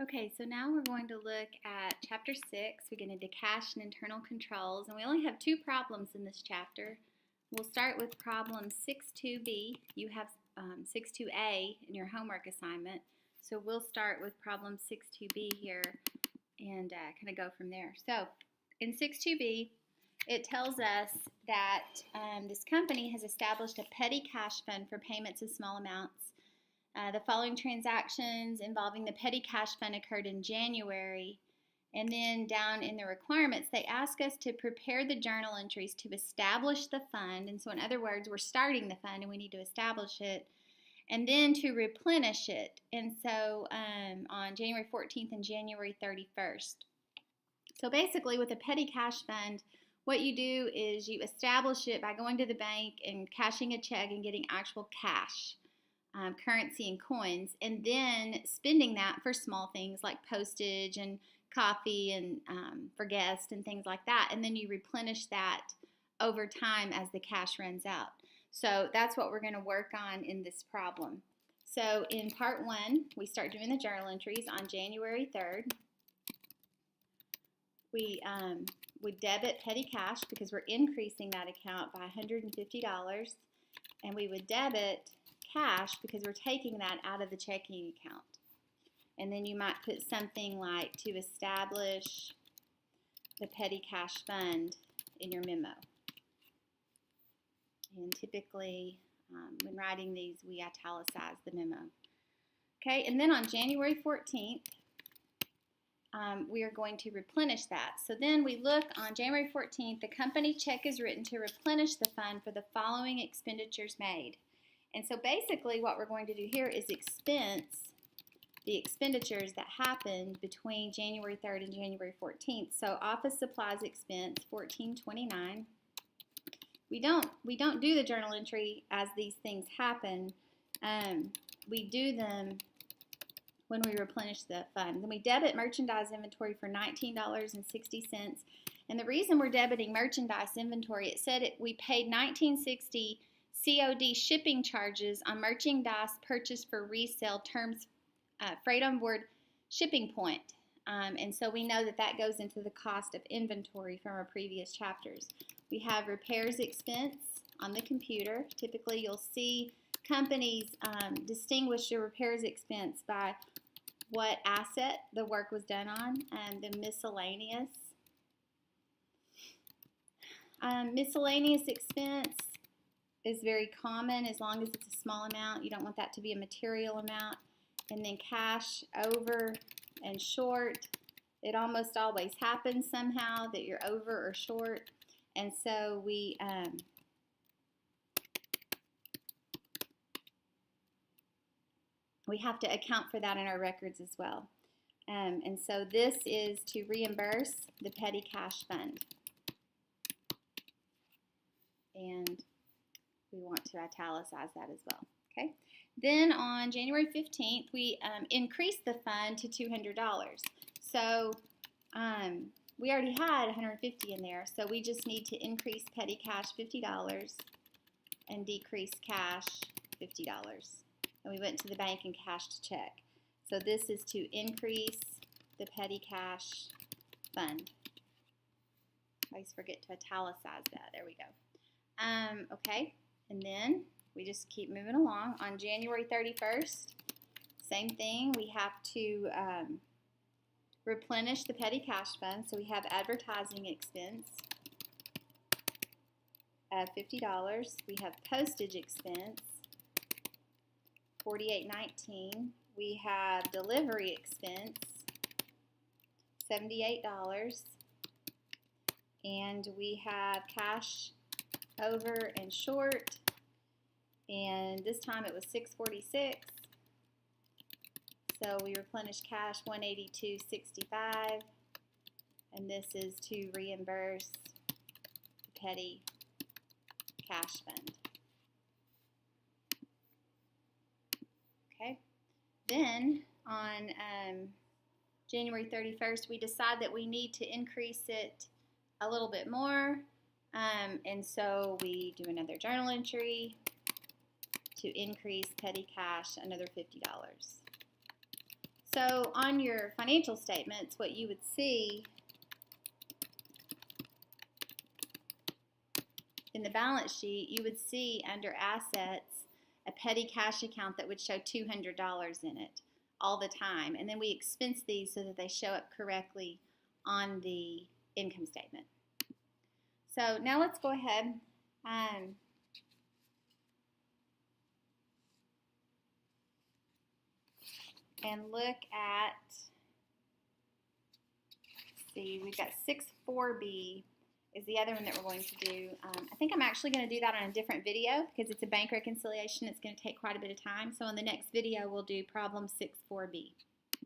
Okay, so now we're going to look at Chapter 6. We get into cash and internal controls, and we only have two problems in this chapter. We'll start with problem 6.2b. You have 6.2a in your homework assignment, so we'll start with problem 6.2b here and kind of go from there. So in 6.2b, it tells us that this company has established a petty cash fund for payments of small amounts. The following transactions involving the petty cash fund occurred in January, and then down in the requirements they ask us to prepare the journal entries to establish the fund, and so in other words we're starting the fund and we need to establish it, and then to replenish it, and so on January 14th and January 31st. So basically with a petty cash fund, what you do is you establish it by going to the bank and cashing a check and getting actual cash. Currency and coins, and then spending that for small things like postage and coffee and for guests and things like that, and then you replenish that over time as the cash runs out. So that's what we're going to work on in this problem. So in part 1, we start doing the journal entries on January 3rd. We would debit petty cash because we're increasing that account by $150, and we would debit cash because we're taking that out of the checking account. And then you might put something like to establish the petty cash fund in your memo. And typically when writing these we italicize the memo. Okay, and then on January 14th we are going to replenish that. So then we look on January 14th, the company check is written to replenish the fund for the following expenditures made. And so basically what we're going to do here is expense the expenditures that happened between January 3rd and January 14th. So office supplies expense, $14.29. We don't do the journal entry as these things happen. We do them when we replenish the fund. Then we debit merchandise inventory for $19.60. And the reason we're debiting merchandise inventory, it said we paid $19.60 COD shipping charges on merchandise purchased for resale terms freight on board shipping point. And so we know that that goes into the cost of inventory from our previous chapters. We have repairs expense on the computer. Typically you'll see companies distinguish your repairs expense by what asset the work was done on, and the miscellaneous. Miscellaneous expense is very common as long as it's a small amount. You don't want that to be a material amount. And then cash over and short. It almost always happens somehow that you're over or short. And so we have to account for that in our records as well. And so this is to reimburse the petty cash fund. And we want to italicize that as well. Okay. Then on January 15th, we increased the fund to $200. So we already had $150 in there, so we just need to increase petty cash $50 and decrease cash $50. And we went to the bank and cashed a check. So this is to increase the petty cash fund. I always forget to italicize that. There we go. Okay. And then we just keep moving along. On January 31st, same thing. We have to replenish the petty cash fund. So we have advertising expense of $50. We have postage expense, $48.19. We have delivery expense, $78. And we have cash over and short, and this time it was $646. So we replenish cash $182.65, and this is to reimburse the petty cash fund. Okay. Then on January 31st, we decide that we need to increase it a little bit more. And so we do another journal entry to increase petty cash another $50. So on your financial statements, what you would see in the balance sheet, you would see under assets a petty cash account that would show $200 in it all the time. And then we expense these so that they show up correctly on the income statement. So now let's go ahead and look at, let's see, we've got 6.4b is the other one that we're going to do. I think I'm actually going to do that on a different video because it's a bank reconciliation. It's going to take quite a bit of time. So in the next video, we'll do problem 6.4b.